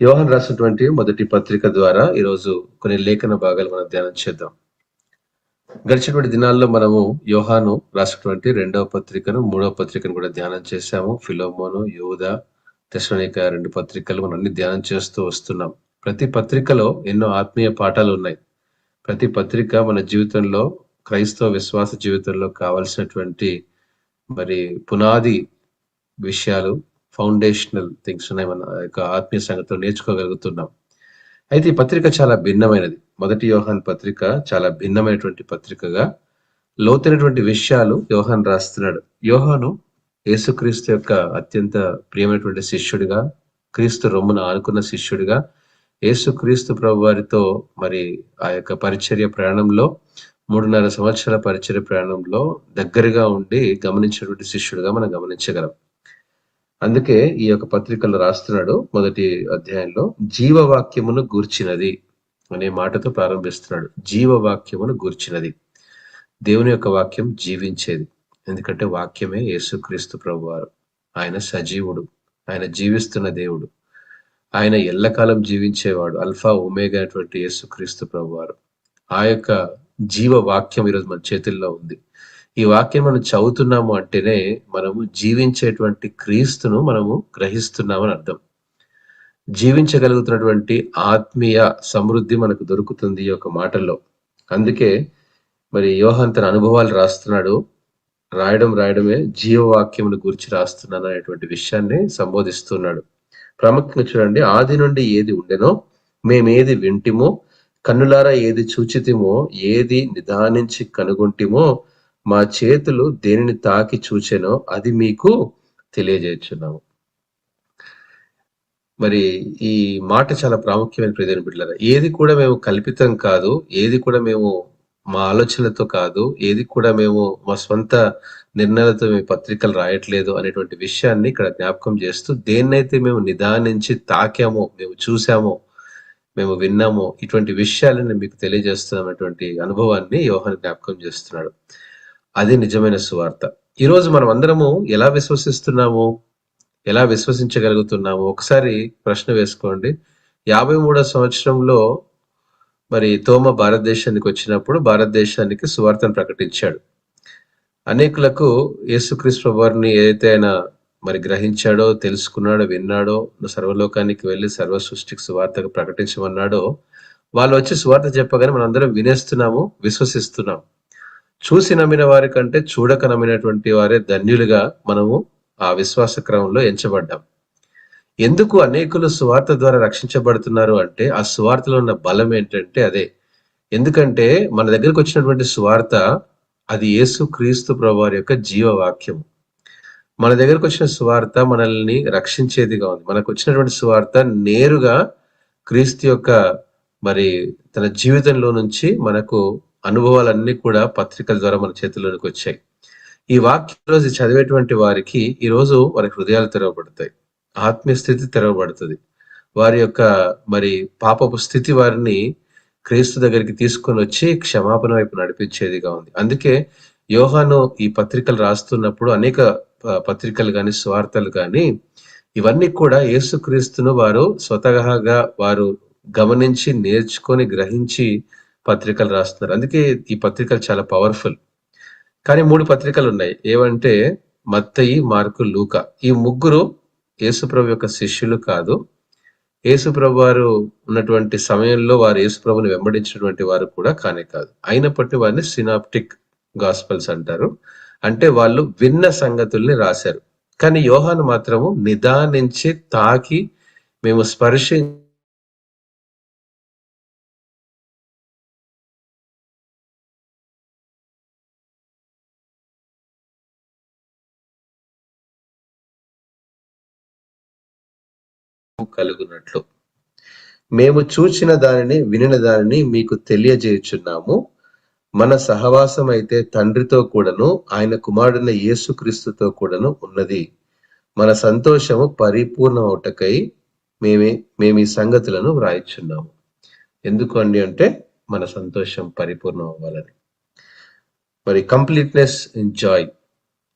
యోహాను రాసినటువంటి మొదటి పత్రిక ద్వారా ఈరోజు కొన్ని లేఖన భాగాలు మనం ధ్యానం చేద్దాం. గడిచినటువంటి దినాల్లో మనము యోహాను రాసినటువంటి 2వ పత్రికను 3వ పత్రికను కూడా ధ్యానం చేశాము. ఫిలోమోను, యూద, తెస్సలోనిక 2 పత్రికలు మనం అన్ని ధ్యానం చేస్తూ వస్తున్నాం. ప్రతి పత్రికలో ఎన్నో ఆత్మీయ పాఠాలు ఉన్నాయి. ప్రతి పత్రిక మన జీవితంలో, క్రైస్తవ విశ్వాస జీవితంలో కావాల్సినటువంటి మరి పునాది విషయాలు, ఫౌండేషనల్ థింగ్స్ ఉన్నాయి. మన యొక్క ఆత్మీయ సంగతిలో నేర్చుకోగలుగుతున్నాం. అయితే ఈ పత్రిక చాలా భిన్నమైనది. మొదటి యోహాను పత్రిక చాలా భిన్నమైనటువంటి పత్రికగా లోతైనటువంటి విషయాలు యోహాను రాస్తున్నాడు. యోహాను యేసుక్రీస్తు యొక్క అత్యంత ప్రియమైనటువంటి శిష్యుడిగా, క్రీస్తు రొమ్మున ఆనుకున్న శిష్యుడిగా, యేసుక్రీస్తు ప్రభు వారితో మరి ఆ యొక్క పరిచర్య ప్రయాణంలో 3.5 సంవత్సరాల పరిచర్య ప్రయాణంలో దగ్గరగా ఉండి గమనించినటువంటి శిష్యుడిగా మనం గమనించగలం. అందుకే ఈ యొక్క పత్రికలో రాస్తున్నాడు మొదటి అధ్యాయంలో జీవవాక్యమును గూర్చినది అనే మాటతో ప్రారంభిస్తున్నాడు. జీవవాక్యమును గూర్చినది. దేవుని యొక్క వాక్యం జీవించేది. ఎందుకంటే వాక్యమే యేసుక్రీస్తు ప్రభువారు. ఆయన సజీవుడు, ఆయన జీవిస్తున్న దేవుడు, ఆయన ఎల్లకాలం జీవించేవాడు. అల్ఫా ఒమేగా అయినటువంటి యేసుక్రీస్తు ప్రభువారు. ఆ యొక్క జీవ వాక్యం ఈరోజు మన చేతుల్లో ఉంది. ఈ వాక్యం మనం చదువుతున్నాము అంటేనే మనము జీవించేటువంటి క్రీస్తును మనము గ్రహిస్తున్నామని అర్థం. జీవించగలుగుతున్నటువంటి ఆత్మీయ సమృద్ధి మనకు దొరుకుతుంది ఈ యొక్క మాటల్లో. అందుకే మరి యోహాను తన అనుభవాలు రాస్తున్నాడు. రాయడమే జీవవాక్యమును గురించి రాస్తున్నాను అనేటువంటి విషయాన్ని సంబోధిస్తున్నాడు. ప్రాముఖ్యంగా చూడండి, ఆది నుండి ఏది ఉండెనో, మేమేది వింటిమో, కన్నులారా ఏది చూచితిమో, ఏది నిదానించి కనుగొంటిమో, మా చేతులు దేనిని తాకి చూచెనో అది మీకు తెలియజేస్తున్నాము. మరి ఈ మాట చాలా ప్రాముఖ్యమైన ప్రియమైన బిడ్డలారా. ఏది కూడా మేము కల్పితం కాదు, ఏది కూడా మేము మా ఆలోచనలతో కాదు, ఏది కూడా మేము మా స్వంత నిర్ణయాలతో మేము పత్రికలు రాయట్లేదు అనేటువంటి విషయాన్ని ఇక్కడ జ్ఞాపకం చేస్తూ, దేన్నైతే మేము నిదానించి తాకామో, మేము చూసామో, మేము విన్నామో, ఇటువంటి విషయాలను మీకు తెలియజేస్తున్నటువంటి అనుభవాన్ని యోహాను జ్ఞాపకం చేస్తున్నాడు. అది నిజమైన సువార్త. ఈరోజు మనం అందరము ఎలా విశ్వసిస్తున్నాము, ఎలా విశ్వసించగలుగుతున్నాము? ఒకసారి ప్రశ్న వేసుకోండి. 53వ సంవత్సరంలో మరి తోమ భారతదేశానికి వచ్చినప్పుడు భారతదేశానికి సువార్తను ప్రకటించాడు. అనేకులకు యేసుక్రీస్తు ప్రభువారిని ఏదైతే ఆయన మరి గ్రహించాడో, తెలుసుకున్నాడో, విన్నాడో, సర్వలోకానికి వెళ్ళి సర్వ సృష్టికి సువార్తకు ప్రకటించమన్నాడో, వాళ్ళు వచ్చి సువార్త చెప్పగానే మనం అందరం వినేస్తున్నాము, విశ్వసిస్తున్నాం. చూసి నమ్మిన వారి కంటే చూడక నమ్మినటువంటి వారే ధన్యులుగా మనము ఆ విశ్వాస క్రమంలో ఎంచబడ్డాం. ఎందుకు అనేకులు సువార్త ద్వారా రక్షించబడుతున్నారు అంటే, ఆ సువార్తలో ఉన్న బలం ఏంటంటే అదే. ఎందుకంటే మన దగ్గరకు వచ్చినటువంటి సువార్త అది యేసు క్రీస్తు ప్రభువారి యొక్క జీవవాక్యం. మన దగ్గరకు వచ్చిన సువార్త మనల్ని రక్షించేదిగా ఉంది. మనకు వచ్చినటువంటి సువార్త నేరుగా క్రీస్తు యొక్క మరి తన జీవితంలో నుంచి మనకు అనుభవాలన్నీ కూడా పత్రికల ద్వారా మన చేతుల్లోనికి వచ్చాయి. ఈ వాక్యం రోజు చదివేటువంటి వారికి ఈ రోజు వారి హృదయాలు తెరవబడతాయి, ఆత్మీయ స్థితి తెరవబడుతుంది. వారి యొక్క మరి పాపపు స్థితి వారిని క్రీస్తు దగ్గరికి తీసుకొని వచ్చి క్షమాపణ వైపు నడిపించేదిగా ఉంది. అందుకే యోహాను ఈ పత్రికలు రాస్తున్నప్పుడు అనేక పత్రికలు కానీ స్వార్థలు కానీ ఇవన్నీ కూడా యేసుక్రీస్తును వారు స్వతహాగా వారు గమనించి, నేర్చుకొని, గ్రహించి పత్రికలు రాస్తున్నారు. అందుకే ఈ పత్రికలు చాలా పవర్ఫుల్. కానీ 3 పత్రికలు ఉన్నాయి. ఏవంటే మత్తయి, మార్కు, లూకా. ఈ ముగ్గురు యేసుప్రభు యొక్క శిష్యులు కాదు. యేసుప్రభు వారు ఉన్నటువంటి సమయంలో వారు యేసుప్రభుని వెంబడించినటువంటి వారు కూడా కానే కాదు. అయినప్పటికీ వారిని సినాప్టిక్ గాస్పల్స్ అంటారు. అంటే వాళ్ళు విన్న సంగతుల్ని రాశారు. కానీ యోహాను మాత్రము నిదానించి, తాకి, మేము కలుగునట్లు మేము చూచిన దానిని, వినిన దానిని మీకు తెలియజేయుచున్నాము. మన సహవాసం అయితే తండ్రితో కూడాను, ఆయన కుమారుడైన యేసుక్రీస్తుతో కూడాను ఉన్నది. మన సంతోషము పరిపూర్ణమవుటకై మేము ఈ సంగతులను వ్రాయిచున్నాము. ఎందుకు అండి అంటే మన సంతోషం పరిపూర్ణం అవ్వాలని. మరి కంప్లీట్నెస్ ఇన్ జాయ్.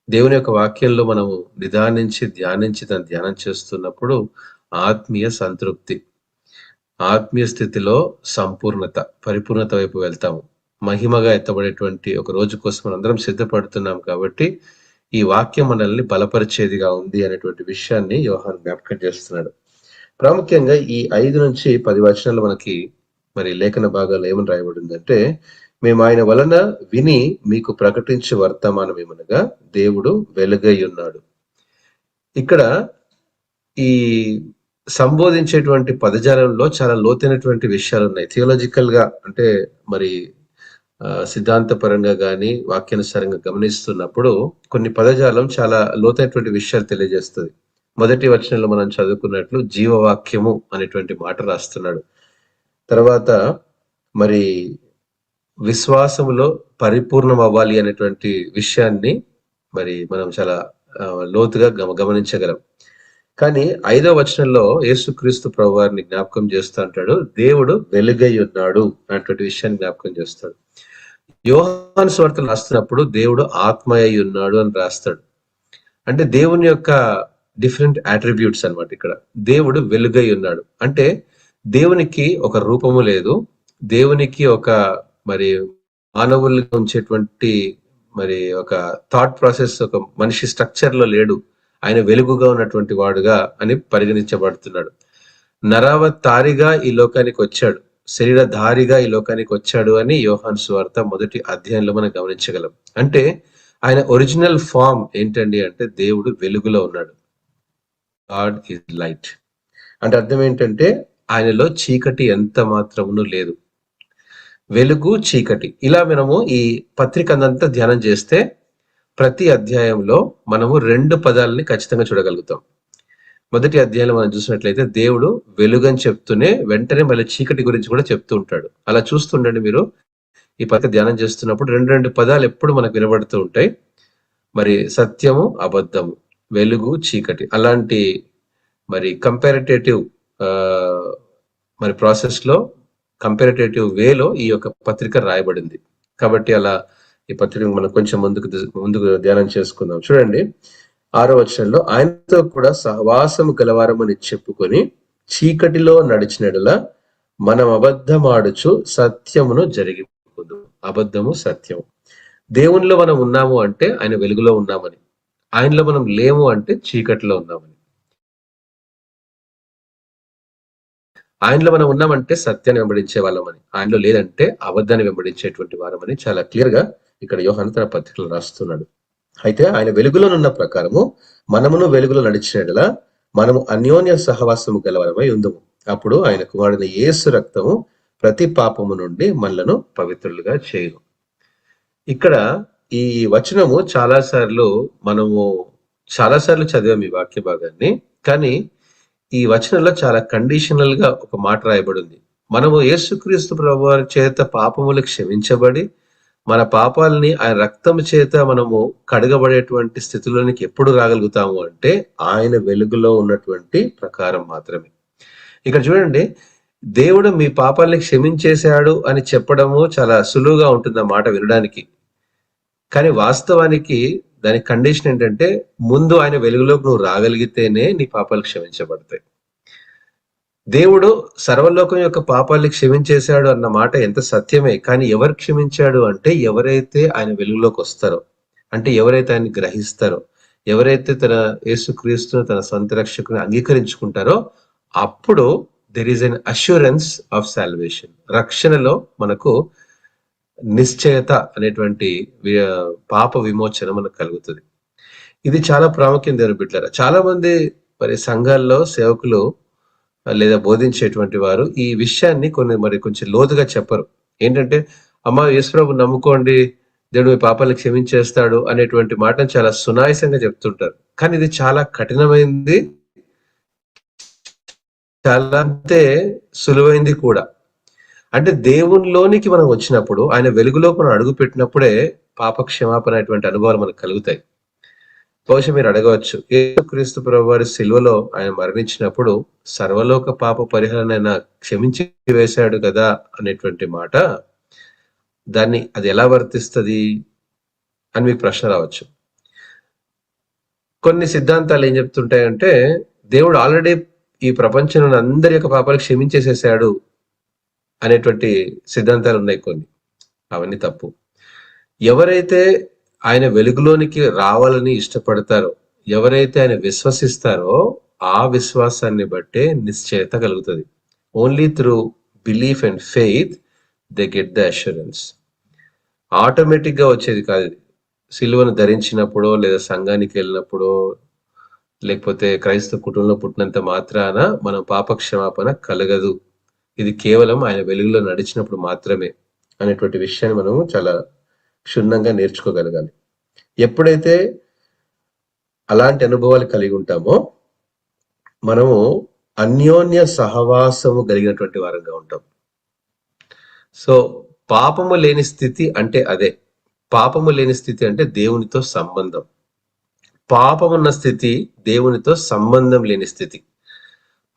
దేవుని యొక్క వాక్యంలో మనము నిదానించి, ధ్యానించి దాన్ని ధ్యానం చేస్తున్నప్పుడు ఆత్మీయ సంతృప్తి. ఆత్మీయ స్థితిలో సంపూర్ణత, పరిపూర్ణత వైపు వెళ్తాము. మహిమగా ఎత్తబడేటువంటి ఒక రోజు కోసం మనందరం సిద్ధపడుతున్నాం కాబట్టి ఈ వాక్యం మనల్ని బలపరిచేదిగా ఉంది అనేటువంటి విషయాన్ని యోహాను జ్ఞాపకం చేస్తున్నాడు. ప్రాముఖ్యంగా ఈ 5 నుంచి 10 వచనాలు మనకి మరి లేఖన భాగాలు ఏమని రాయబడిందంటే, మేము ఆయన వలన విని మీకు ప్రకటించే వర్తమానం ఏమనగా దేవుడు వెలుగై ఉన్నాడు. ఇక్కడ ఈ సంబోధించేటువంటి పదజాలంలో చాలా లోతైనటువంటి విషయాలు ఉన్నాయి. థియోలాజికల్ గా అంటే మరి సిద్ధాంతపరంగా గాని వాక్యానుసారంగా గమనిస్తున్నప్పుడు కొన్ని పదజాలం చాలా లోతైనటువంటి విషయాలు తెలియజేస్తుంది. మొదటి వచనంలో మనం చదువుకున్నట్లు జీవవాక్యము అనేటువంటి మాట రాస్తున్నాడు. తర్వాత మరి విశ్వాసములో పరిపూర్ణం అవ్వాలి అనేటువంటి విషయాన్ని మరి మనం చాలా లోతుగా గమనించగలం. కానీ 5వ వచనంలో యేసుక్రీస్తు ప్రభువారిని జ్ఞాపకం చేస్తూ అంటాడు, దేవుడు వెలుగై ఉన్నాడు అనేటువంటి విషయాన్ని జ్ఞాపకం చేస్తాడు. యోహాను సువార్తలు రాస్తున్నప్పుడు దేవుడు ఆత్మ అయి ఉన్నాడు అని రాస్తాడు. అంటే దేవుని యొక్క డిఫరెంట్ అట్రిబ్యూట్స్ అన్నమాట. ఇక్కడ దేవుడు వెలుగై ఉన్నాడు అంటే దేవునికి ఒక రూపము లేదు, దేవునికి ఒక మరి మానవులుగా ఉంచేటువంటి మరి ఒక థాట్ ప్రాసెస్ ఒక మనిషి స్ట్రక్చర్ లో లేడు, ఆయన వెలుగుగా ఉన్నటువంటి వాడుగా అని పరిగణించబడుతున్నాడు. నరావతారిగా ఈ లోకానికి వచ్చాడు, శరీరధారిగా ఈ లోకానికి వచ్చాడు అని యోహాను సువార్త మొదటి అధ్యాయంలో మనం గమనించగలం. అంటే ఆయన ఒరిజినల్ ఫామ్ ఏంటండి అంటే దేవుడు వెలుగులో ఉన్నాడు. గాడ్ ఈజ్ లైట్ అంటే అర్థం ఏంటంటే ఆయనలో చీకటి ఎంత మాత్రమును లేదు. వెలుగు, చీకటి, ఇలా మనము ఈ పత్రిక అంతా ధ్యానం చేస్తే ప్రతి అధ్యాయంలో మనము 2 పదాలని ఖచ్చితంగా చూడగలుగుతాం. మొదటి అధ్యాయంలో మనం చూసినట్లయితే దేవుడు వెలుగని చెప్తూనే వెంటనే మళ్ళీ చీకటి గురించి కూడా చెప్తూ ఉంటాడు. అలా చూస్తుండండి మీరు ఈ పత్రిక ధ్యానం చేస్తున్నప్పుడు 2 పదాలు ఎప్పుడు మనకు వినబడుతూ ఉంటాయి. మరి సత్యము, అబద్ధము, వెలుగు, చీకటి, అలాంటి మరి కంపారిటేటివ్ మరి ప్రాసెస్ లో కంపారిటేటివ్ వేలో ఈ యొక్క పత్రిక రాయబడింది. కాబట్టి అలా ఈ పత్రిక మనం కొంచెం ముందుకు ధ్యానం చేసుకుందాం. చూడండి 6వ వచనంలో, ఆయనతో కూడా సహవాసము గలవారమని చెప్పుకొని చీకటిలో నడిచినడలా మనం అబద్ధమాడుచు సత్యమును జరిగిపోదు. అబద్ధము, సత్యము. దేవునిలో మనం ఉన్నాము అంటే ఆయన వెలుగులో ఉన్నామని, ఆయనలో మనం లేము అంటే చీకటిలో ఉన్నామని. ఆయనలో మనం ఉన్నామంటే సత్యాన్ని వెంబడించే వాళ్ళమని, ఆయనలో లేదంటే అబద్ధాన్ని వెంబడించేటువంటి వారమని చాలా క్లియర్ గా ఇక్కడ యోహాను తన పత్రికలు రాస్తున్నాడు. అయితే ఆయన వెలుగులోనున్న ప్రకారము మనమును వెలుగులో నడిచినట్లా మనము అన్యోన్య సహవాసము గలవారమై ఉందము. అప్పుడు ఆయన కుమారుడైన యేసు రక్తము ప్రతి పాపము నుండి మనలను పవిత్రులుగా చేయను. ఇక్కడ ఈ వచనము మనము చాలాసార్లు చదివాం ఈ వాక్య భాగాన్ని. కానీ ఈ వచనంలో చాలా కండిషనల్ గా ఒక మాట రాయబడి ఉంది. మనము యేసుక్రీస్తు ప్రభువారి చేత పాపములు క్షమించబడి మన పాపాలని ఆయన రక్తము చేత మనము కడగబడేటువంటి స్థితిలోనికి ఎప్పుడు రాగలుగుతాము అంటే ఆయన వెలుగులో ఉన్నటువంటి ప్రకారం మాత్రమే. ఇక్కడ చూడండి, దేవుడు మీ పాపాలని క్షమించేశాడు అని చెప్పడము చాలా సులువుగా ఉంటుంది ఆ మాట వినడానికి. కానీ వాస్తవానికి దాని కండిషన్ ఏంటంటే ముందు ఆయన వెలుగులోకి నువ్వు రాగలిగితేనే నీ పాపాలు క్షమించబడతాయి. దేవుడు సర్వలోకం యొక్క పాపాలని క్షమించేశాడు అన్న మాట ఎంత సత్యమే. కానీ ఎవరు క్షమించాడు అంటే ఎవరైతే ఆయన వెలుగులోకి వస్తారో, అంటే ఎవరైతే ఆయన గ్రహిస్తారో, ఎవరైతే తన యేసుక్రీస్తును తన సొంత రక్షకుని అంగీకరించుకుంటారో అప్పుడు there is an assurance of salvation. రక్షణలో మనకు నిశ్చయత అనేటువంటి పాప విమోచన మనకు కలుగుతుంది. ఇది చాలా ప్రాముఖ్యం దేవుని బిడ్డలారా. చాలా మంది మరి సంఘాల్లో సేవకులు లేదా బోధించేటువంటి వారు ఈ విషయాన్ని కొంచెం లోతుగా చెప్పరు. ఏంటంటే అమ్మ యేసుప్రభు నమ్ముకోండి, దేవుడు మీ పాపాలను క్షమించేస్తాడు అనేటువంటి మాటను చాలా సునాయసంగా చెప్తుంటారు. కానీ ఇది చాలా కఠినమైంది, చాలా అంతే సులువైంది కూడా. అంటే దేవునిలోనికి మనం వచ్చినప్పుడు, ఆయన వెలుగులో మనం అడుగు పెట్టినప్పుడే పాప క్షమాపణ అనేటువంటి అనుభవాలు మనకు కలుగుతాయి. బహుశా మీరు అడగవచ్చు, యేసుక్రీస్తు ప్రభువారి సిలువలో ఆయన మరణించినప్పుడు సర్వలోక పాప పరిహారాన్ని ఆయన క్షమించి వేశాడు కదా అనేటువంటి మాట, అది ఎలా వర్తిస్తుంది అని మీకు ప్రశ్న రావచ్చు. కొన్ని సిద్ధాంతాలు ఏం చెప్తుంటాయంటే దేవుడు ఆల్రెడీ ఈ ప్రపంచంలో అందరి యొక్క పాపాలు క్షమించేసేసాడు అనేటువంటి సిద్ధాంతాలు ఉన్నాయి కొన్ని. అవన్నీ తప్పు. ఎవరైతే ఆయన వెలుగులోనికి రావాలని ఇష్టపడతారో, ఎవరైతే ఆయన విశ్వసిస్తారో, ఆ విశ్వాసాన్ని బట్టే నిశ్చయత కలుగుతుంది. Only through belief and faith they get the assurance. Automatic గా వచ్చేది కాదు ఇది. సిలువను ధరించినప్పుడో లేదా సంఘానికి వెళ్ళినప్పుడో లేకపోతే క్రైస్తవ కుటుంబంలో పుట్టినంత మాత్రాన మనం పాప క్షమాపణ కలగదు. ఇది కేవలం ఆయన వెలుగులో నడిచినప్పుడు మాత్రమే అనేటువంటి విషయాన్ని మనం చాలా క్షుణ్ణంగా నేర్చుకోగలగాలి. ఎప్పుడైతే అలాంటి అనుభవాలు కలిగి ఉంటామో మనము అన్యోన్య సహవాసము కలిగినటువంటి వారంగా ఉంటాం. సో పాపము లేని స్థితి అంటే అదే. పాపము లేని స్థితి అంటే దేవునితో సంబంధం. పాపమున్న స్థితి దేవునితో సంబంధం లేని స్థితి.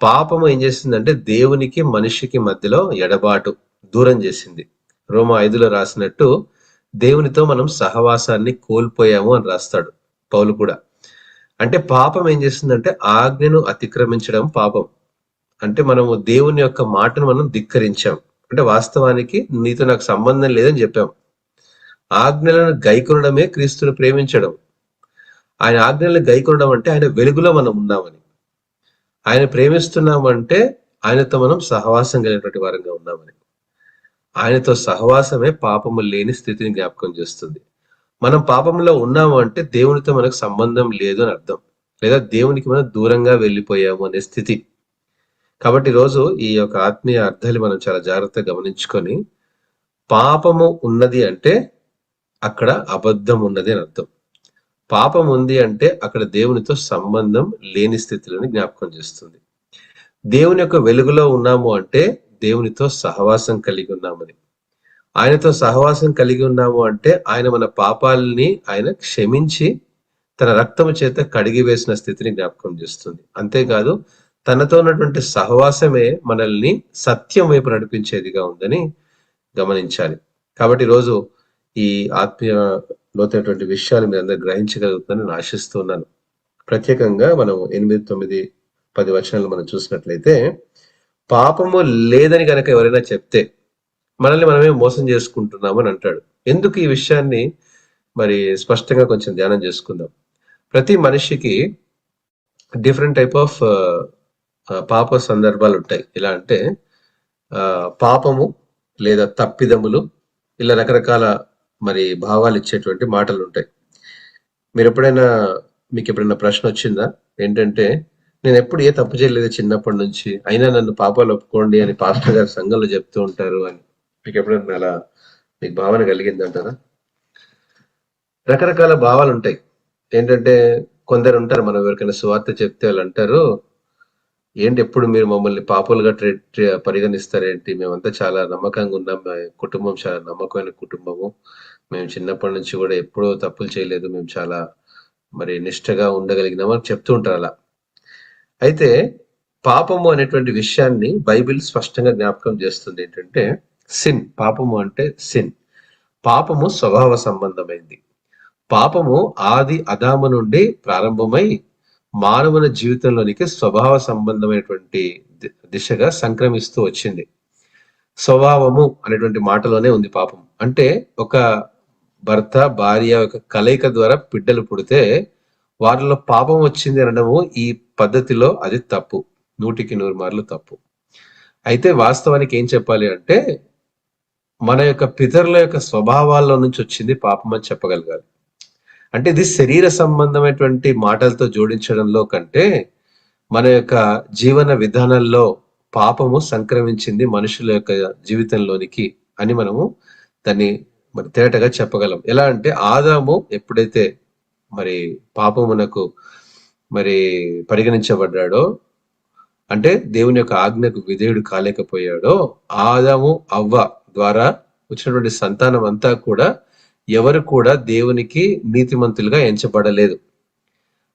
పాపము ఏం చేసిందంటే దేవునికి మనిషికి మధ్యలో ఎడబాటు, దూరం చేసింది. రోమా 5లో రాసినట్టు దేవునితో మనం సహవాసాన్ని కోల్పోయాము అని రాస్తాడు పౌలు కూడా. అంటే పాపం ఏం చేస్తుందంటే ఆజ్ఞను అతిక్రమించడం పాపం. అంటే మనము దేవుని యొక్క మాటను మనం ధిక్కరించాం. అంటే వాస్తవానికి నీతో నాకు సంబంధం లేదని చెప్పాం. ఆజ్ఞలను గైకొనడమే క్రీస్తును ప్రేమించడం. ఆయన ఆజ్ఞలను గైకొనడం అంటే ఆయన వెలుగులో మనం ఉన్నామని. ఆయన ప్రేమిస్తున్నామంటే ఆయనతో మనం సహవాసం కలిగినటువంటి వారంగా ఉన్నామని. ఆయనతో సహవాసమే పాపము లేని స్థితిని జ్ఞాపకం చేస్తుంది. మనం పాపంలో ఉన్నాము అంటే దేవునితో మనకు సంబంధం లేదు అని అర్థం, లేదా దేవునికి మనం దూరంగా వెళ్ళిపోయాము అనే స్థితి. కాబట్టి ఈరోజు ఈ యొక్క ఆత్మీయ అర్థాలు మనం చాలా జాగ్రత్తగా గమనించుకొని, పాపము ఉన్నది అంటే అక్కడ అబద్ధం ఉన్నది అని అర్థం. పాపం ఉంది అంటే అక్కడ దేవునితో సంబంధం లేని స్థితిలోని జ్ఞాపకం చేస్తుంది. దేవుని యొక్క వెలుగులో ఉన్నాము అంటే దేవునితో సహవాసం కలిగి ఉన్నామని. ఆయనతో సహవాసం కలిగి ఉన్నాము అంటే ఆయన మన పాపాలని ఆయన క్షమించి తన రక్తము చేత కడిగి వేసిన స్థితిని జ్ఞాపకం చేస్తుంది. అంతేకాదు తనతో ఉన్నటువంటి సహవాసమే మనల్ని సత్యం వైపు నడిపించేదిగా ఉందని గమనించాలి. కాబట్టి ఈరోజు ఈ ఆత్మీయ లోతైనటువంటి విషయాలు మీరు అందరూ గ్రహించగలుగుతారని నేను ఆశిస్తున్నాను. ప్రత్యేకంగా మనం 8, 9, 10 వచనాలు మనం చూసినట్లయితే, పాపము లేదని గనక ఎవరైనా చెప్తే మనల్ని మనమే మోసం చేసుకుంటున్నాము అని అంటాడు. ఎందుకు ఈ విషయాన్ని మరి స్పష్టంగా కొంచెం ధ్యానం చేసుకుందాం. ప్రతి మనిషికి డిఫరెంట్ టైప్ ఆఫ్ పాప సందర్భాలు ఉంటాయి. ఎలా అంటే పాపము లేదా తప్పిదములు, ఇలా రకరకాల మరి భావాలు ఇచ్చేటువంటి మాటలు ఉంటాయి. మీకు ఎప్పుడైనా ప్రశ్న వచ్చిందా ఏంటంటే, నేను ఎప్పుడు ఏ తప్పు చేయలేదు చిన్నప్పటి నుంచి, అయినా నన్ను పాపాలు ఒప్పుకోండి అని పాస్టర్ గారు సంఘంలో చెప్తూ ఉంటారు అని మీకు ఎప్పుడైనా అలా మీకు భావన కలిగిందంటారా? రకరకాల భావాలు ఉంటాయి. ఏంటంటే కొందరు ఉంటారు, మనం ఎవరికైనా సువార్త చెప్తే వాళ్ళు అంటారు, ఏంటి ఎప్పుడు మీరు మమ్మల్ని పాపులుగా పరిగణిస్తారేంటి, మేమంతా చాలా నమ్మకంగా ఉన్నాం, కుటుంబం చాలా నమ్మకమైన కుటుంబము, మేము చిన్నప్పటి నుంచి కూడా ఎప్పుడూ తప్పులు చేయలేదు, మేము చాలా మరి నిష్ఠగా ఉండగలిగినాము అని చెప్తూ ఉంటారు అలా. అయితే పాపము అనేటువంటి విషయాన్ని బైబిల్ స్పష్టంగా జ్ఞాపకం చేస్తుంది. ఏంటంటే సిన్, పాపము అంటే సిన్. పాపము స్వభావ సంబంధమైంది. పాపము ఆది అదాము నుండి ప్రారంభమై మానవుని జీవితంలోనికి స్వభావ సంబంధమైనటువంటి దిశగా సంక్రమిస్తూ వచ్చింది. స్వభావము అనేటువంటి మాటలోనే ఉంది పాపం. అంటే ఒక భర్త భార్య యొక్క కలయిక ద్వారా బిడ్డలు పుడితే వారిలో పాపం వచ్చింది అనడము ఈ పద్ధతిలో అది తప్పు, 100కి 100 మార్లు తప్పు. అయితే వాస్తవానికి ఏం చెప్పాలి అంటే, మన యొక్క పితరుల యొక్క స్వభావాల్లో నుంచి వచ్చింది పాపం అని చెప్పగలగాలి. అంటే ఇది శరీర సంబంధమైనటువంటి మాటలతో జోడించడంలో కంటే మన యొక్క జీవన విధానంలో పాపము సంక్రమించింది మనుషుల యొక్క జీవితంలోనికి అని మనము దాన్ని మరి తేటగా చెప్పగలం. ఎలా అంటే ఆదాము ఎప్పుడైతే మరి పాపమునకు మరి పరిగణించబడ్డాడో, అంటే దేవుని యొక్క ఆజ్ఞకు విధేయుడు కాలేకపోయాడో, ఆదాము అవ్వ ద్వారా వచ్చినటువంటి సంతానం అంతా కూడా ఎవరు కూడా దేవునికి నీతిమంతులుగా ఎంచబడలేదు.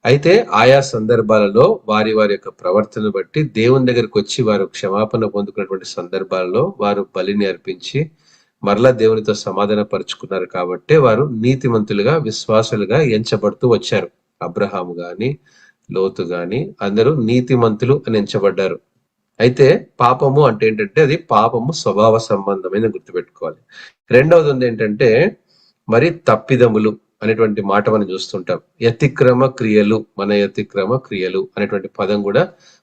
అయితే ఆయా సందర్భాలలో వారి యొక్క ప్రవర్తన బట్టి దేవుని దగ్గరికి వచ్చి వారు క్షమాపణ పొందుకున్నటువంటి సందర్భాలలో వారు బలిని అర్పించి మరలా దేవునితో సమాధాన పరుచుకున్నారు. కాబట్టి వారు నీతిమంతులుగా విశ్వాసులుగా ఎంచబడుతూ వచ్చారు. అబ్రహాము గాని, లోతు గాని అందరూ నీతిమంతులు అని ఎంచబడ్డారు. అయితే పాపము అంటే ఏంటంటే అది పాపము స్వభావ సంబంధమైన గుర్తుపెట్టుకోవాలి. రెండవది ఉంది ఏంటంటే మరి తప్పిదములు అనేటువంటి మాట మనం చూస్తుంటాం. యతిక్రమ క్రియలు, మన యతిక్రమ క్రియలు అనేటువంటి పదం కూడా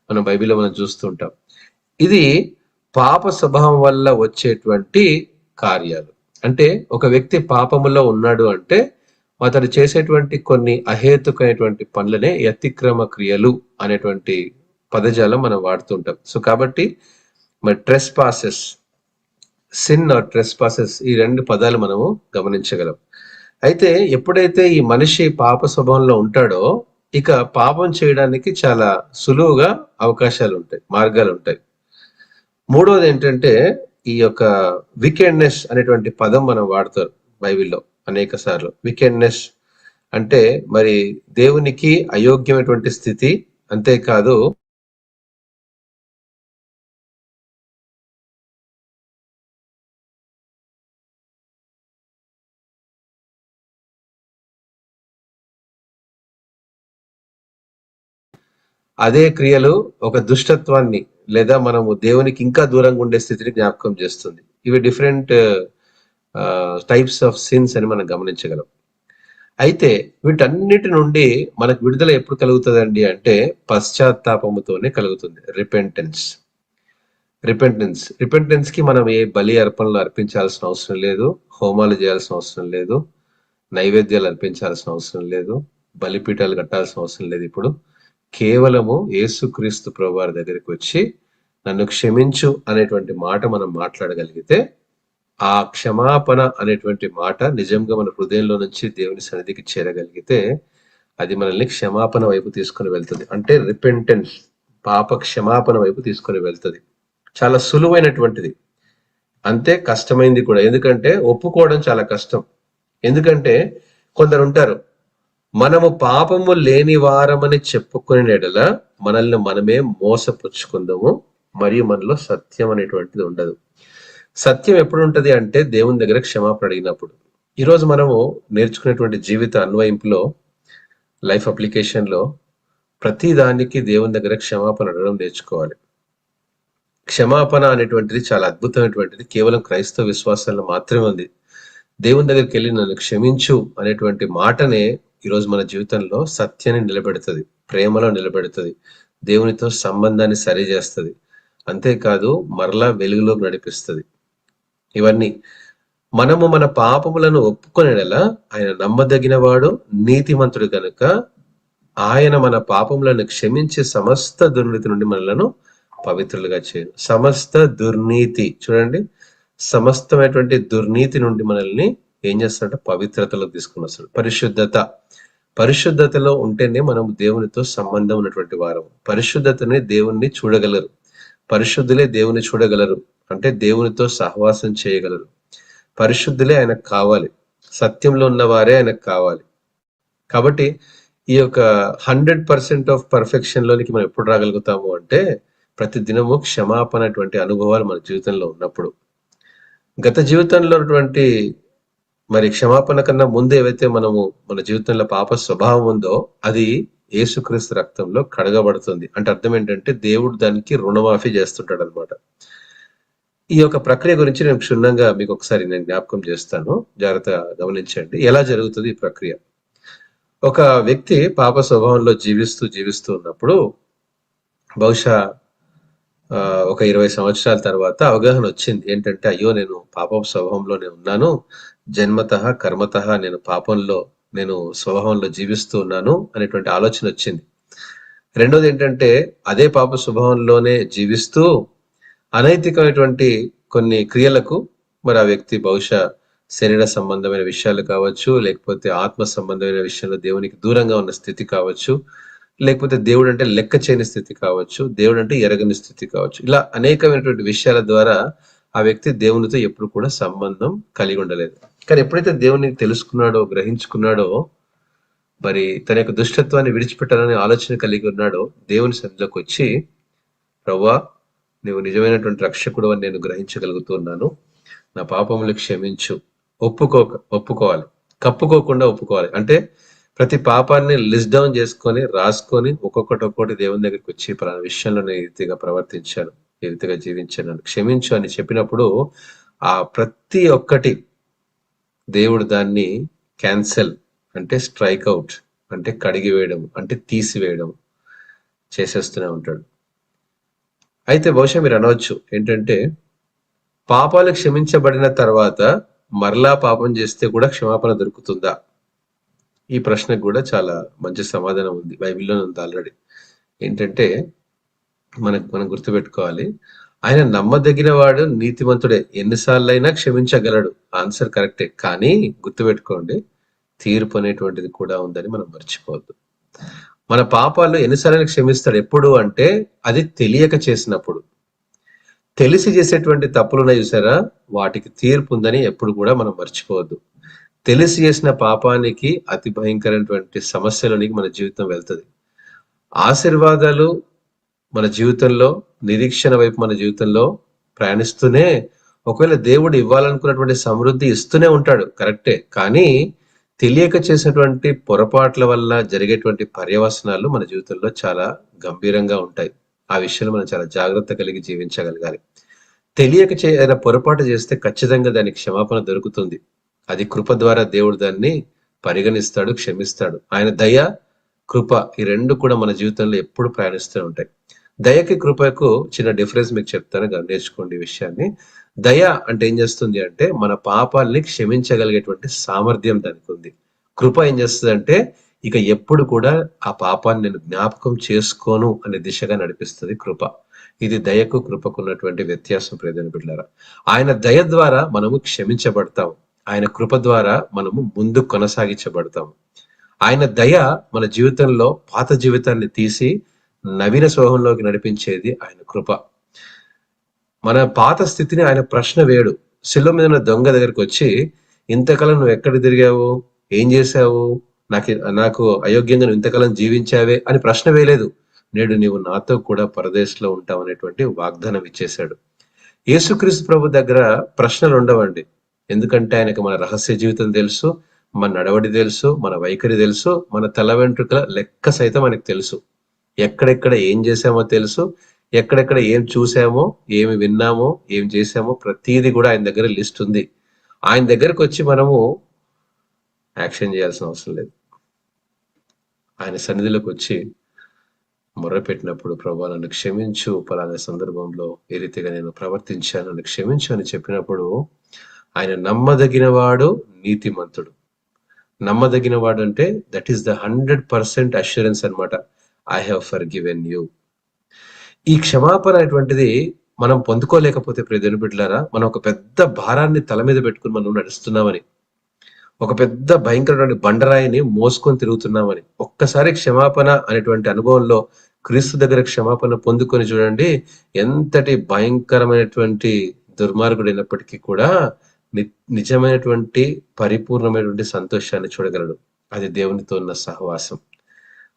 మనం బైబిల్లో మనం చూస్తుంటాం. ఇది పాప స్వభావం వల్ల వచ్చేటువంటి కార్యాలు. అంటే ఒక వ్యక్తి పాపములో ఉన్నాడు అంటే అతడు చేసేటువంటి కొన్ని అహేతుకమైనటువంటి పనులనే యతిక్రమ క్రియలు అనేటువంటి పదజాలం మనం వాడుతుంటాం. సో కాబట్టి మరి ట్రెస్ పాసెస్, సిన్ ఆర్ ట్రెస్ పాసెస్, ఈ రెండు పదాలు మనము గమనించగలం. అయితే ఎప్పుడైతే ఈ మనిషి పాప స్వభావంలో ఉంటాడో ఇక పాపం చేయడానికి చాలా సులువుగా అవకాశాలు ఉంటాయి, మార్గాలు ఉంటాయి. మూడోది ఏంటంటే ఈ యొక్క వికెండ్నెస్ అనేటువంటి పదం మనం వాడతారు బైబిల్లో అనేక సార్లు. వికెండ్నెస్ అంటే మరి దేవునికి అయోగ్యమైనటువంటి స్థితి, అంతేకాదు అదే క్రియలు ఒక దుష్టత్వాన్ని లేదా మనము దేవునికి ఇంకా దూరంగా ఉండే స్థితిని జ్ఞాపకం చేస్తుంది. ఇవి డిఫరెంట్ టైప్స్ ఆఫ్ సిన్స్ అని మనం గమనించగలం. అయితే వీటన్నిటి నుండి మనకు విడుదల ఎప్పుడు కలుగుతుందండి అంటే పశ్చాత్తాపముతోనే కలుగుతుంది. రిపెంటెన్స్ కి మనం ఏ బలి అర్పణలు అర్పించాల్సిన అవసరం లేదు, హోమాలు చేయాల్సిన అవసరం లేదు, నైవేద్యాలు అర్పించాల్సిన అవసరం లేదు, బలిపీఠాలు కట్టాల్సిన అవసరం లేదు. ఇప్పుడు కేవలము యేసుక్రీస్తు ప్రభువారి దగ్గరికి వచ్చి నన్ను క్షమించు అనేటువంటి మాట మనం మాట్లాడగలిగితే ఆ క్షమాపణ అనేటువంటి మాట నిజంగా మన హృదయంలో నుంచి దేవుని సన్నిధికి చేరగలిగితే అది మనల్ని క్షమాపణ వైపు తీసుకొని వెళ్తుంది. అంటే రిపెంటెన్స్, పాప క్షమాపణ వైపు తీసుకొని వెళ్తుంది. చాలా సులువైనటువంటిది, అంతే కష్టమైంది కూడా. ఎందుకంటే ఒప్పుకోవడం చాలా కష్టం. ఎందుకంటే కొందరు ఉంటారు, మనము పాపము లేని వారమని చెప్పుకునే ఎడల మనల్ని మనమే మోసపుచ్చుకుందాము, మరియు మనలో సత్యం అనేటువంటిది ఉండదు. సత్యం ఎప్పుడు ఉంటది అంటే దేవుని దగ్గర క్షమాపణ అడిగినప్పుడు. ఈరోజు మనము నేర్చుకునేటువంటి జీవిత అన్వయింపులో, లైఫ్ అప్లికేషన్ లో ప్రతి దానికి దేవుని దగ్గర క్షమాపణ అడగడం నేర్చుకోవాలి. క్షమాపణ అనేటువంటిది చాలా అద్భుతమైనటువంటిది, కేవలం క్రైస్తవ విశ్వాసాల్లో మాత్రమే ఉంది. దేవుని దగ్గరికి వెళ్ళి నన్ను క్షమించు అనేటువంటి మాటనే ఈరోజు మన జీవితంలో సత్యాన్ని నిలబెడుతుంది, ప్రేమలో నిలబెడుతుంది, దేవునితో సంబంధాన్ని సరి చేస్తుంది, అంతేకాదు మరలా వెలుగులోకి నడిపిస్తుంది. ఇవన్నీ మనము మన పాపములను ఒప్పుకొనేలా ఆయన నమ్మదగిన వాడు, నీతిమంతుడు కనుక ఆయన మన పాపములను క్షమించి సమస్త దుర్నీతి నుండి మనలను పవిత్రులుగా చేయను. సమస్త దుర్నీతి, చూడండి, సమస్తమైనటువంటి దుర్నీతి నుండి మనల్ని ఏం చేస్తాడంటే పవిత్రతలో తీసుకుని వస్తాడు. పరిశుద్ధతలో ఉంటేనే మనం దేవునితో సంబంధం ఉన్నటువంటి వారం. పరిశుద్ధతనే దేవుణ్ణి చూడగలరు, పరిశుద్ధులే దేవుని చూడగలరు, అంటే దేవునితో సహవాసం చేయగలరు. పరిశుద్ధులే ఆయనకు కావాలి, సత్యంలో ఉన్న వారే ఆయనకు కావాలి. కాబట్టి ఈ యొక్క 100% ఆఫ్ పర్ఫెక్షన్ లోనికి మనం ఎప్పుడు రాగలుగుతాము అంటే ప్రతి దినము క్షమాపణ అటువంటి అనుభవాలు మన జీవితంలో ఉన్నప్పుడు. గత జీవితంలో ఉన్నటువంటి మరి క్షమాపణ కన్నా ముందు ఏవైతే మనము మన జీవితంలో పాప స్వభావం ఉందో అది యేసుక్రీస్తు రక్తంలో కడగబడుతుంది. అంటే అర్థం ఏంటంటే దేవుడు దానికి రుణమాఫీ చేస్తుంటాడు అనమాట. ఈ యొక్క ప్రక్రియ గురించి నేను క్షుణ్ణంగా మీకు ఒకసారి నేను జ్ఞాపకం చేస్తాను, జాగ్రత్తగా గమనించండి ఎలా జరుగుతుంది ఈ ప్రక్రియ. ఒక వ్యక్తి పాప స్వభావంలో జీవిస్తూ ఉన్నప్పుడు బహుశా ఒక 20 సంవత్సరాల తర్వాత అవగాహన వచ్చింది. ఏంటంటే అయ్యో నేను పాప స్వభావంలోనే ఉన్నాను, జన్మతః కర్మతః నేను పాపంలో, నేను స్వభావంలో జీవిస్తూ ఉన్నాను అనేటువంటి ఆలోచన వచ్చింది. రెండోది ఏంటంటే అదే పాప స్వభావంలోనే జీవిస్తూ అనైతికమైనటువంటి కొన్ని క్రియలకు మరి ఆ వ్యక్తి బహుశా శరీర సంబంధమైన విషయాలు కావచ్చు, లేకపోతే ఆత్మ సంబంధమైన విషయంలో దేవునికి దూరంగా ఉన్న స్థితి కావచ్చు, లేకపోతే దేవుడు అంటే లెక్క చేయని స్థితి కావచ్చు, దేవుడు అంటే ఎరగని స్థితి కావచ్చు. ఇలా అనేకమైనటువంటి విషయాల ద్వారా ఆ వ్యక్తి దేవునితో ఎప్పుడు కూడా సంబంధం కలిగి ఉండలేదు. కానీ ఎప్పుడైతే దేవుని తెలుసుకున్నాడో, గ్రహించుకున్నాడో, మరి తన యొక్క దుష్టత్వాన్ని విడిచిపెట్టాలనే ఆలోచన కలిగి ఉన్నాడో దేవుని సన్నిధిలోకి వచ్చి, ప్రభువా నువ్వు నిజమైనటువంటి రక్షకుడు అని నేను గ్రహించగలుగుతున్నాను, నా పాపములు క్షమించు, ఒప్పుకోవాలి, కప్పుకోకుండా ఒప్పుకోవాలి. అంటే ప్రతి పాపాన్ని లిస్ట్ డౌన్ చేసుకొని రాసుకొని ఒక్కొక్కటి దేవుని దగ్గరికి వచ్చి పలానా విషయంలో నేను ఈ రీతిగా ప్రవర్తించాను, ఈ రీతిగా జీవించాను, నన్ను క్షమించు అని చెప్పినప్పుడు ఆ ప్రతి ఒక్కటి దేవుడు దాన్ని క్యాన్సెల్ అంటే స్ట్రైక్ అవుట్ అంటే కడిగివేయడం అంటే తీసివేయడం చేసేస్తూనే ఉంటాడు. అయితే బహుశా మీరు అనవచ్చు ఏంటంటే, పాపాలు క్షమించబడిన తర్వాత మరలా పాపం చేస్తే కూడా క్షమాపణ దొరుకుతుందా? ఈ ప్రశ్నకు కూడా చాలా మంచి సమాధానం ఉంది, బైబిల్లోనే ఉంది ఆల్రెడీ. ఏంటంటే మనం గుర్తుపెట్టుకోవాలి, ఆయన నమ్మదగిన వాడు, నీతిమంతుడే, ఎన్నిసార్లైనా క్షమించగలడు. ఆన్సర్ కరెక్టే, కానీ గుర్తుపెట్టుకోండి, తీర్పు అనేటువంటిది కూడా ఉందని మనం మర్చిపోవద్దు. మన పాపాలు ఎన్నిసార్లు క్షమిస్తాడు? ఎప్పుడు అంటే అది తెలియక చేసినప్పుడు. తెలిసి చేసేటువంటి తప్పులున్నాయి చూసారా, వాటికి తీర్పు ఉందని ఎప్పుడు కూడా మనం మర్చిపోవద్దు. తెలిసి చేసిన పాపానికి అతి భయంకరమైనటువంటి సమస్యలోనికి మన జీవితం వెళ్తుంది. ఆశీర్వాదాలు మన జీవితంలో, నిరీక్షణ వైపు మన జీవితంలో ప్రయాణిస్తూనే, ఒకవేళ దేవుడు ఇవ్వాలనుకున్నటువంటి సమృద్ధి ఇస్తూనే ఉంటాడు, కరెక్టే. కానీ తెలియక చేసినటువంటి పొరపాట్ల వల్ల జరిగేటువంటి పర్యవసనాలు మన జీవితంలో చాలా గంభీరంగా ఉంటాయి. ఆ విషయంలో మనం చాలా జాగ్రత్త కలిగి జీవించగలగాలి. తెలియక పొరపాటు చేస్తే ఖచ్చితంగా దానికి క్షమాపణ దొరుకుతుంది. అది కృప ద్వారా దేవుడు దాన్ని పరిగణిస్తాడు, క్షమిస్తాడు. ఆయన దయ, కృప, ఈ రెండు కూడా మన జీవితంలో ఎప్పుడు ప్రయాణిస్తూ ఉంటాయి. దయకి కృపకు చిన్న డిఫరెన్స్ మీకు చెప్తాను, నేర్చుకోండి ఈ విషయాన్ని. దయ అంటే ఏం చేస్తుంది అంటే మన పాపాలని క్షమించగలిగేటువంటి సామర్థ్యం దానికి ఉంది. కృప ఏం చేస్తుంది అంటే ఇక ఎప్పుడు కూడా ఆ పాపాన్ని నేను జ్ఞాపకం చేసుకోను అనే దిశగా నడిపిస్తుంది కృప. ఇది దయకు కృపకు ఉన్నటువంటి వ్యత్యాసం, ప్రియమైన బిడ్డలారా. ఆయన దయ ద్వారా మనము క్షమించబడతాము, ఆయన కృప ద్వారా మనము ముందు కొనసాగించబడతాము. ఆయన దయ మన జీవితంలో పాత జీవితాన్ని తీసి నవీన స్వభావంలోకి నడిపించేది ఆయన కృప. మన పాత స్థితిని ఆయన ప్రశ్న వేయడు. శిలువ మీద ఉన్న దొంగ దగ్గరికి వచ్చి, ఇంతకాలం నువ్వు ఎక్కడ తిరిగావు, ఏం చేశావు, నాకు అయోగ్యంగా నువ్వు ఇంతకాలం జీవించావే అని ప్రశ్న వేయలేదు. నేడు నీవు నాతో కూడా పరదేశంలో ఉంటావు అనేటువంటి వాగ్దానం ఇచ్చేశాడు. యేసుక్రీస్తు ప్రభు దగ్గర ప్రశ్నలు ఉండవండి, ఎందుకంటే ఆయనకు మన రహస్య జీవితం తెలుసు, మన నడవడి తెలుసు, మన వైఖరి తెలుసు, మన తల వెంట్రుకల లెక్క సైతం ఆయనకు తెలుసు. ఎక్కడెక్కడ ఏం చేశామో తెలుసు, ఎక్కడెక్కడ ఏం చూసామో, ఏమి విన్నామో, ఏం చేశామో ప్రతిదీ కూడా ఆయన దగ్గర లిస్ట్ ఉంది. ఆయన దగ్గరకు వచ్చి మనము యాక్షన్ చేయాల్సిన అవసరం లేదు. ఆయన సన్నిధిలోకి వచ్చి మొర్రపెట్టినప్పుడు, ప్రభా నన్ను క్షమించు, పలానా సందర్భంలో ఏ రీతిగా నేను ప్రవర్తించాను, నన్ను క్షమించు అని చెప్పినప్పుడు ఆయన నమ్మదగిన వాడు, నీతిమంతుడు. నమ్మదగిన వాడు అంటే దట్ ఈస్ ద 100% అష్యూరెన్స్ అనమాట. I have forgiven you. ఈ క్షమాపణ అనేటువంటిది మనం పొందుకోలేకపోతే, ప్రియమైన బిడ్డలారా, మనం ఒక పెద్ద భారాన్ని తల మీద పెట్టుకుని మనం నడుస్తున్నామని, ఒక పెద్ద భయంకరమైన బండరాయిని మోసుకొని తిరుగుతున్నామని. ఒక్కసారి క్షమాపణ అనేటువంటి అనుభవంలో క్రీస్తు దగ్గర క్షమాపణ పొందుకొని చూడండి, ఎంతటి భయంకరమైనటువంటి దుర్మార్గుడైనప్పటికీ కూడా నిజమైనటువంటి పరిపూర్ణమైనటువంటి సంతోషాన్ని చూడగలడు. అది దేవునితో ఉన్న సహవాసం.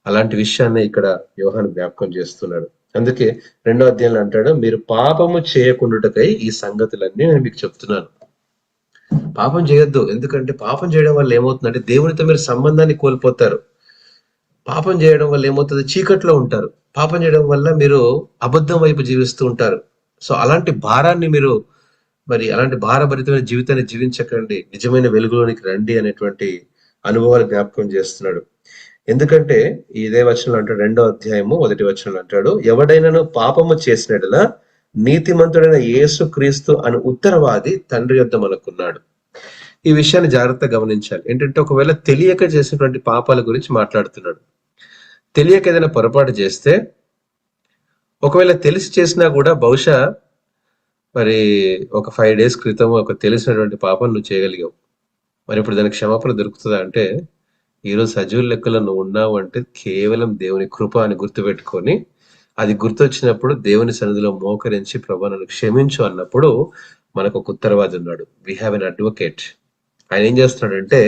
అలాంటి విషయాన్ని ఇక్కడ యోహాను జ్ఞాపకం చేస్తున్నాడు. అందుకే 2వ అధ్యాయంలో అంటాడు, మీరు పాపము చేయకుండాటకై ఈ సంగతులన్నీ నేను మీకు చెప్తున్నాను. పాపం చేయొద్దు, ఎందుకంటే పాపం చేయడం వల్ల ఏమవుతుందంటే దేవునితో మీరు సంబంధాన్ని కోల్పోతారు. పాపం చేయడం వల్ల ఏమవుతుంది, చీకట్లో ఉంటారు. పాపం చేయడం వల్ల మీరు అబద్ధం వైపు జీవిస్తూ ఉంటారు. సో అలాంటి భారాన్ని మీరు అలాంటి భారభరితమైన జీవితాన్ని జీవించకండి, నిజమైన వెలుగులోనికి రండి అనేటువంటి అనుభవాలు జ్ఞాపకం చేస్తున్నాడు. ఎందుకంటే ఇదే వచనంలో అంటాడు, 2వ అధ్యాయము 1వ వచనంలో అంటాడు, ఎవడైనాను పాపము చేసినట్లా నీతిమంతుడైన యేసు క్రీస్తు అను ఉత్తరవాది తండ్రి యొద్ద మనకున్నాడు. ఈ విషయాన్ని జాగ్రత్తగా గమనించాలి. ఏంటంటే ఒకవేళ తెలియక చేసినటువంటి పాపాల గురించి మాట్లాడుతున్నాడు. తెలియక ఏదైనా పొరపాటు చేస్తే, ఒకవేళ తెలిసి చేసినా కూడా బహుశా ఒక 5 days క్రితం ఒక తెలిసినటువంటి పాపం నువ్వు చేయగలిగావు. ఇప్పుడు దానికి క్షమాపణ దొరుకుతుందా అంటే, ఈరోజు సజీవుల లెక్కలో నువ్వు ఉన్నావు అంటే కేవలం దేవుని కృప అని గుర్తుపెట్టుకొని, అది గుర్తొచ్చినప్పుడు దేవుని సన్నిధిలో మోకరించి ప్రభా నన్ను క్షమించు అన్నప్పుడు మనకు ఒక ఉత్తరవాది ఉన్నాడు. We have an advocate. ఆయన ఏం చేస్తున్నాడంటే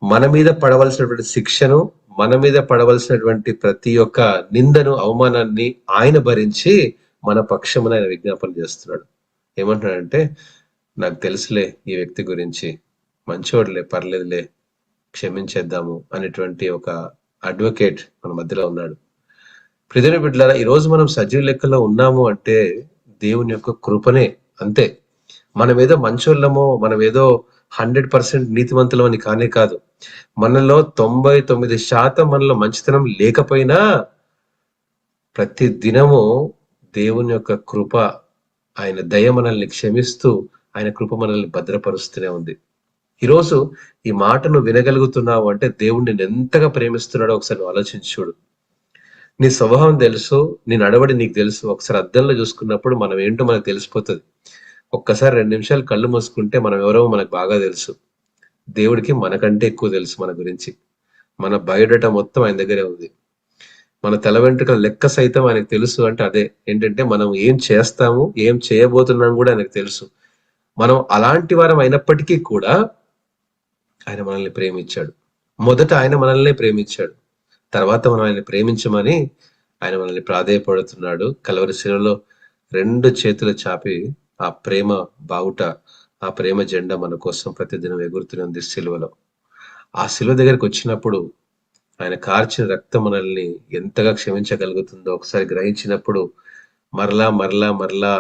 మన మీద పడవలసినటువంటి శిక్షను, మన మీద పడవలసినటువంటి ప్రతి ఒక్క నిందను, అవమానాన్ని ఆయన భరించి మన పక్షమున ఆయన విజ్ఞాపన చేస్తున్నాడు. ఏమంటున్నాడంటే, నాకు తెలుసులే ఈ వ్యక్తి గురించి, మంచోడులే, పర్లేదులే, క్షమించేద్దాము అనేటువంటి ఒక అడ్వకేట్ మన మధ్యలో ఉన్నాడు. ప్రియమైన బిడ్డలారా, ఈ రోజు మనం సజీవ లెక్కలో ఉన్నాము అంటే దేవుని యొక్క కృపనే, అంతే. మనం ఏదో మంచోళ్ళమో, మనం ఏదో 100% నీతిమంతులం అని కానే కాదు. మనలో 99% మనలో మంచితనం లేకపోయినా ప్రతి దినము దేవుని యొక్క కృప, ఆయన దయ మనల్ని క్షమిస్తూ, ఆయన కృప మనల్ని భద్రపరుస్తూనే ఉంది. ఈరోజు ఈ మాటను వినగలుగుతున్నావు అంటే దేవుడు నిన్ను ఎంతగా ప్రేమిస్తున్నాడో ఒకసారి నువ్వు ఆలోచించి చూడు. నీ స్వభావం తెలుసు, నీ నడవడి నీకు తెలుసు. ఒకసారి అద్దంలో చూసుకున్నప్పుడు మనం ఏంటో మనకు తెలిసిపోతుంది. ఒక్కసారి 2 నిమిషాలు కళ్ళు మూసుకుంటే మనం ఎవరో మనకు బాగా తెలుసు. దేవుడికి మనకంటే ఎక్కువ తెలుసు మన గురించి. మన బయోడేటా మొత్తం ఆయన దగ్గరే ఉంది. మన తల వెంట్రుకల లెక్క సైతం ఆయనకు తెలుసు. అంటే అదే ఏంటంటే మనం ఏం చేస్తాము, ఏం చేయబోతున్నాం కూడా ఆయనకు తెలుసు. మనం అలాంటి వారం అయినప్పటికీ కూడా ఆయన మనల్ని ప్రేమించాడు. మొదట ఆయన మనల్ని ప్రేమించాడు, తర్వాత మనం ఆయన ప్రేమించమని ఆయన మనల్ని ప్రాధేయపడుతున్నాడు. కలవరి శిలలో 2 చేతులు చాపి ఆ ప్రేమ బావుట, ఆ ప్రేమ జెండా మన కోసం ప్రతిదినం ఎగురుతున్నది శిలువలో. ఆ శిలువ దగ్గరికి వచ్చినప్పుడు ఆయన కార్చిన రక్తం మనల్ని ఎంతగా క్షమించగలుగుతుందో ఒకసారి గ్రహించినప్పుడు మరలా మరలా మరలా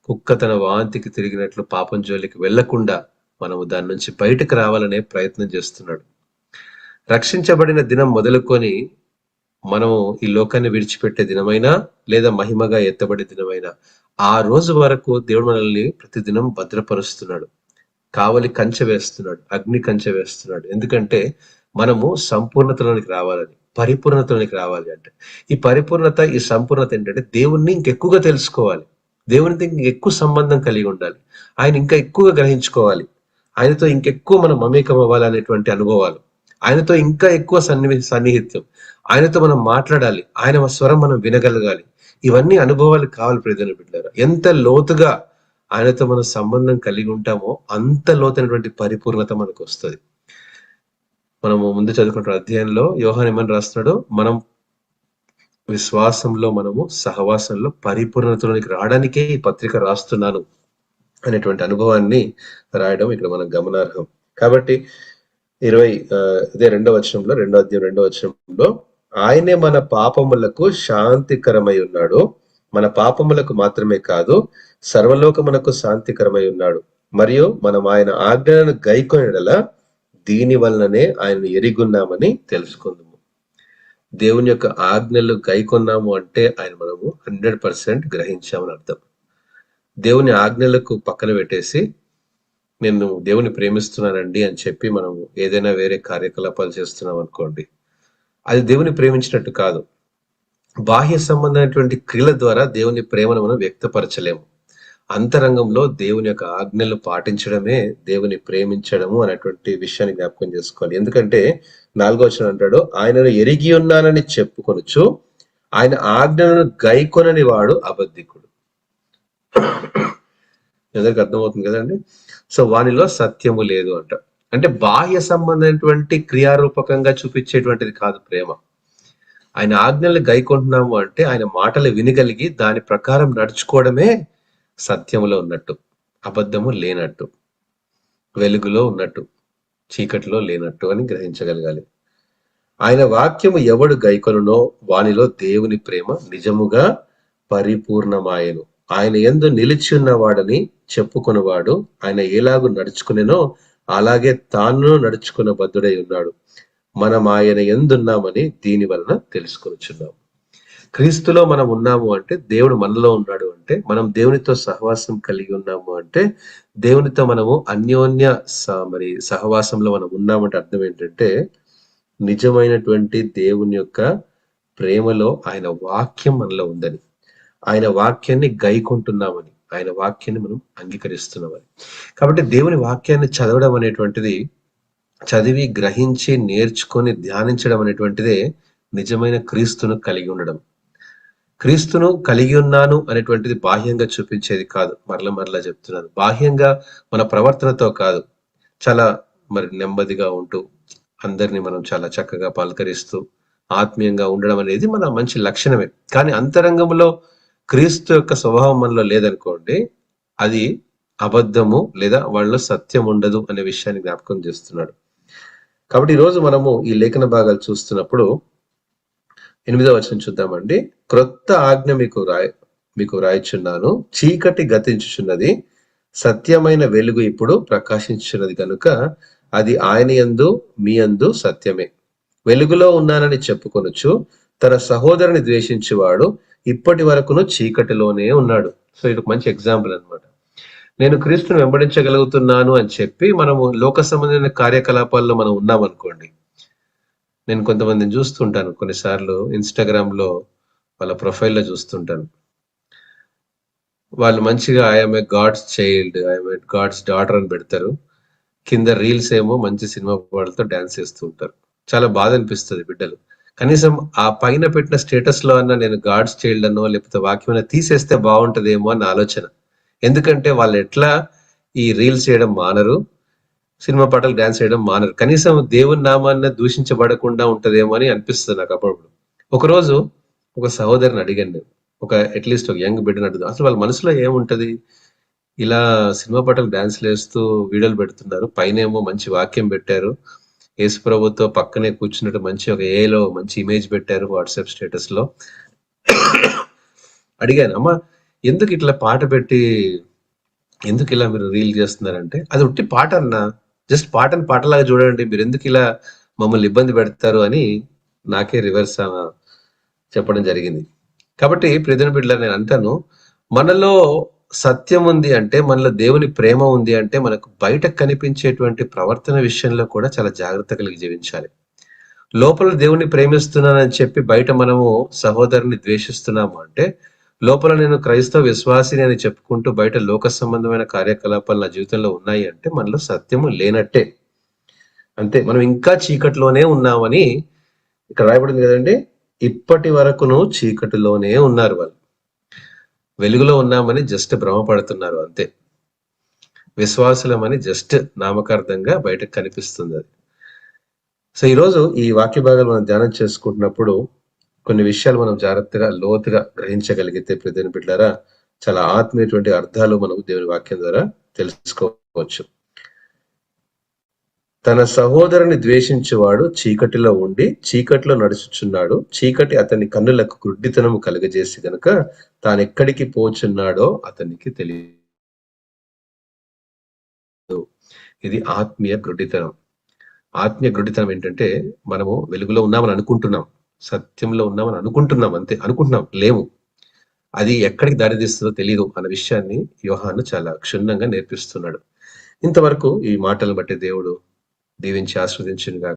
కుక్క తన వాంతికి తిరిగినట్లు పాపం జోలికి వెళ్లకుండా మనము దాని నుంచి బయటకు రావాలనే ప్రయత్నం చేస్తున్నాడు. రక్షించబడిన దినం మొదలుకొని మనము ఈ లోకాన్ని విడిచిపెట్టే దినమైనా లేదా మహిమగా ఎత్తబడే దినమైనా ఆ రోజు వరకు దేవుడు మనల్ని ప్రతిదినం భద్రపరుస్తున్నాడు, కావలి కంచె వేస్తున్నాడు, అగ్ని కంచె వేస్తున్నాడు. ఎందుకంటే మనము సంపూర్ణతలోనికి రావాలని, పరిపూర్ణతలోనికి రావాలి. అంటే ఈ పరిపూర్ణత, ఈ సంపూర్ణత ఏంటంటే దేవుణ్ణి ఇంకెక్కువగా తెలుసుకోవాలి, దేవునితో ఇంకెక్కువ సంబంధం కలిగి ఉండాలి, ఆయన ఇంకా ఎక్కువగా గ్రహించుకోవాలి, ఆయనతో ఇంకెక్కువ మనం మమేకం అవ్వాలనేటువంటి అనుభవాలు, ఆయనతో ఇంకా ఎక్కువ సన్నిహిత్యం, ఆయనతో మనం మాట్లాడాలి, ఆయన స్వరం మనం వినగలగాలి. ఇవన్నీ అనుభవాలు కావాలి ప్రియమైన బిడ్డలారా. ఎంత లోతుగా ఆయనతో మనం సంబంధం కలిగి ఉంటామో అంత లోతైనటువంటి పరిపూర్ణత మనకు వస్తుంది. మనము ముందు చదువుకుంటున్న అధ్యాయంలో యోహాను ఏమని రాస్తున్నాడు, మనం విశ్వాసంలో, మనము సహవాసంలో పరిపూర్ణతలోనికి రావడానికే ఈ పత్రిక రాస్తున్నాను అనేటువంటి అనుభవాన్ని రాయడం ఇక్కడ మనం గమనార్హం. కాబట్టి 2వ వచనంలో, 2వ అధ్యాయం 2వ వచనంలో, ఆయనే మన పాపములకు శాంతికరమై ఉన్నాడు, మన పాపములకు మాత్రమే కాదు సర్వలోకమునకు శాంతికరమై ఉన్నాడు, మరియు మనం ఆయన ఆజ్ఞలను గైకొనెడల దీని వలననే ఆయన ఎరిగున్నామని తెలుసుకుందాము. దేవుని యొక్క ఆజ్ఞలు గైకొన్నాము అంటే ఆయన మనము 100% గ్రహించామని అర్థం. దేవుని ఆజ్ఞలకు పక్కన పెట్టేసి నేను దేవుని ప్రేమిస్తున్నానండి అని చెప్పి మనం ఏదైనా వేరే కార్యకలాపాలు చేస్తున్నాం అనుకోండి, అది దేవుని ప్రేమించినట్టు కాదు. బాహ్య సంబంధమైనటువంటి క్రియల ద్వారా దేవుని ప్రేమను మనం వ్యక్తపరచలేము. అంతరంగంలో దేవుని యొక్క ఆజ్ఞలు పాటించడమే దేవుని ప్రేమించడము అనేటువంటి విషయాన్ని జ్ఞాపకం చేసుకోవాలి. ఎందుకంటే 4వ వచనం అంటాడు, ఆయనను ఎరిగి ఉన్నానని చెప్పుకొనుచు ఆయన ఆజ్ఞలను గైకొనని వాడు అబద్ధికుడు. అందరికి అర్థమవుతుంది కదండి. సో వానిలో సత్యము లేదు అంట. అంటే బాహ్య సంబంధమైనటువంటి క్రియారూపకంగా చూపించేటువంటిది కాదు ప్రేమ. ఆయన ఆజ్ఞలు గైకొంటున్నాము అంటే ఆయన మాటలు వినగలిగి దాని ప్రకారం నడుచుకోవడమే సత్యములో ఉన్నట్టు, అబద్ధము లేనట్టు, వెలుగులో ఉన్నట్టు, చీకటిలో లేనట్టు అని గ్రహించగలగాలి. ఆయన వాక్యము ఎవడు గైకొనునో వానిలో దేవుని ప్రేమ నిజముగా పరిపూర్ణమాయను. ఆయన యందు నిలిచి ఉన్నవాడని చెప్పుకున్నవాడు ఆయన ఎలాగూ నడుచుకునేనో అలాగే తాను నడుచుకున్న బద్ధుడై ఉన్నాడు. మనం ఆయన యందున్నామని దీని వలన తెలుసుకొనిచున్నాం. క్రీస్తులో మనం ఉన్నాము అంటే దేవుడు మనలో ఉన్నాడు అంటే, మనం దేవునితో సహవాసం కలిగి ఉన్నాము అంటే, దేవునితో మనము అన్యోన్య సహవాసంలో మనం ఉన్నామంటే అర్థం ఏంటంటే నిజమైనటువంటి దేవుని యొక్క ప్రేమలో ఆయన వాక్యం మనలో ఉందని, ఆయన వాక్యాన్ని గైకొంటున్నామని, ఆయన వాక్యాన్ని మనం అంగీకరిస్తున్నామని. కాబట్టి దేవుని వాక్యాన్ని చదవడం అనేటువంటిది, చదివి గ్రహించి నేర్చుకొని ధ్యానించడం అనేటువంటిదే నిజమైన క్రీస్తును కలిగి ఉండడం. క్రీస్తును కలిగి ఉన్నాను అనేటువంటిది బాహ్యంగా చూపించేది కాదు. మరలా చెప్తున్నాను, బాహ్యంగా మన ప్రవర్తనతో కాదు, చాలా నెమ్మదిగా ఉంటూ అందరినీ మనం చాలా చక్కగా పలకరిస్తూ ఆత్మీయంగా ఉండడం అనేది మన మంచి లక్షణమే. కానీ అంతరంగంలో క్రీస్తు యొక్క స్వభావం మనలో లేదనుకోండి, అది అబద్ధము లేదా వాళ్ళలో సత్యం ఉండదు అనే విషయాన్ని జ్ఞాపకం చేస్తున్నాడు. కాబట్టి ఈరోజు మనము ఈ లేఖన భాగాలు చూస్తున్నప్పుడు 8వ వచనం చూద్దామండి. క్రొత్త ఆజ్ఞ మీకు రాయిచున్నాను, చీకటి గతించుచున్నది, సత్యమైన వెలుగు ఇప్పుడు ప్రకాశించున్నది కనుక అది ఆయన యందు మీ యందు సత్యమే. వెలుగులో ఉన్నానని చెప్పుకొనుచు తన సహోదరుని ద్వేషించేవాడు ఇప్పటి వరకును చీకటిలోనే ఉన్నాడు. సో ఇది ఒక మంచి ఎగ్జాంపుల్ అన్నమాట. నేను క్రీస్తుని వెంబడించగలుగుతున్నాను అని చెప్పి మనము లోక సంబంధమైన కార్యకలాపాల్లో మనం ఉన్నామనుకోండి. నేను కొంతమందిని చూస్తుంటాను, కొన్నిసార్లు ఇన్స్టాగ్రామ్ లో వాళ్ళ ప్రొఫైల్లో చూస్తుంటాను. వాళ్ళు మంచిగా I'm a God's child, I'm a God's daughter అని పెడతారు. కింద రీల్స్ ఏమో మంచి సినిమా పాటలతో డాన్స్ చేస్తూ ఉంటారు. చాలా బాధ అనిపిస్తుంది. బిడ్డలు కనీసం ఆ పైన పెట్టిన స్టేటస్ లో అన్న నేను గాడ్స్ చైల్డ్ అనో లేకపోతే వాక్యం తీసేస్తే బాగుంటదేమో అన్న ఆలోచన. ఎందుకంటే వాళ్ళు ఎట్లా ఈ రీల్స్ చేయడం మానరు, సినిమా పాటలు డాన్స్ చేయడం మానరు, కనీసం దేవుని నామాన్ని దూషించబడకుండా ఉంటదేమో అని అనిపిస్తుంది నాకు అప్పుడప్పుడు. ఒకరోజు ఒక సహోదరిని అడిగాను నేను, ఒక అట్లీస్ట్ ఒక యంగ్ బిడ్డని అడుగుతాను, అసలు వాళ్ళ మనసులో ఏముంటది, ఇలా సినిమా పాటలు డాన్స్లు వేస్తూ వీడియోలు పెడుతున్నారు, పైన ఏమో మంచి వాక్యం పెట్టారు, యేసు ప్రభుతో పక్కనే కూర్చున్నట్టు మంచి ఒక ఏలో మంచి ఇమేజ్ పెట్టారు వాట్సాప్ స్టేటస్ లో. అడిగాను, అమ్మ ఎందుకు ఇట్లా పాట పెట్టి ఎందుకు ఇలా మీరు రీల్ చేస్తున్నారంటే, అది ఉట్టి పాట అన్నా, జస్ట్ పాటని పాటలాగా చూడండి, మీరు ఎందుకు ఇలా మమ్మల్ని ఇబ్బంది పెడతారు అని నాకే రివర్స్ చెప్పడం జరిగింది. కాబట్టి ప్రియమైన బిడ్డలారా, నేను అంటాను, మనలో సత్యం ఉంది అంటే, మనలో దేవుని ప్రేమ ఉంది అంటే, మనకు బయట కనిపించేటువంటి ప్రవర్తన విషయంలో కూడా చాలా జాగ్రత్త కలిగి జీవించాలి. లోపల దేవుని ప్రేమిస్తున్నానని చెప్పి బయట మనము సహోదరుని ద్వేషిస్తున్నాము అంటే, లోపల నేను క్రైస్తవ విశ్వాసిని అని చెప్పుకుంటూ బయట లోక సంబంధమైన కార్యకలాపాలు నా జీవితంలో ఉన్నాయి అంటే మనలో సత్యము లేనట్టే. అంతే, మనం ఇంకా చీకటిలోనే ఉన్నామని ఇక్కడ రాయబడింది కదండి. ఇప్పటి వరకును చీకటిలోనే ఉన్నారు వాళ్ళు, వెలుగులో ఉన్నామని జస్ట్ భ్రమపడుతున్నారు అంతే. విశ్వాసులమని జస్ట్ నామకార్థంగా బయటకు కనిపిస్తుంది అది. సో ఈరోజు ఈ వాక్య భాగాలు మనం ధ్యానం చేసుకుంటున్నప్పుడు కొన్ని విషయాలు మనం జాగ్రత్తగా లోతుగా గ్రహించగలిగితే ప్రియమైన బిడ్డలారా, చాలా ఆత్మీయటువంటి అర్థాలు మనం దేవుని వాక్యం ద్వారా తెలుసుకోవచ్చు. తన సహోదరుని ద్వేషించేవాడు చీకటిలో ఉండి చీకటిలో నడుచుచున్నాడు, చీకటి అతని కన్నులకు గుడ్డితనము కలుగజేసి గనుక తానెక్కడికి పోచున్నాడో అతనికి తెలియదు. ఇది ఆత్మీయ గుడ్డితనం. ఆత్మీయ గుడ్డితనం ఏంటంటే, మనము వెలుగులో ఉన్నామని అనుకుంటున్నాం, సత్యంలో ఉన్నామని అనుకుంటున్నాం, అంతే అనుకుంటున్నాం, లేవు. అది ఎక్కడికి దారితీస్తుందో తెలియదు అన్న విషయాన్ని యోహాను చాలా క్షుణ్ణంగా నేర్పిస్తున్నాడు. ఇంతవరకు ఈ మాటలను బట్టి దేవుడు దీవించి ఆస్వాదించునుగా.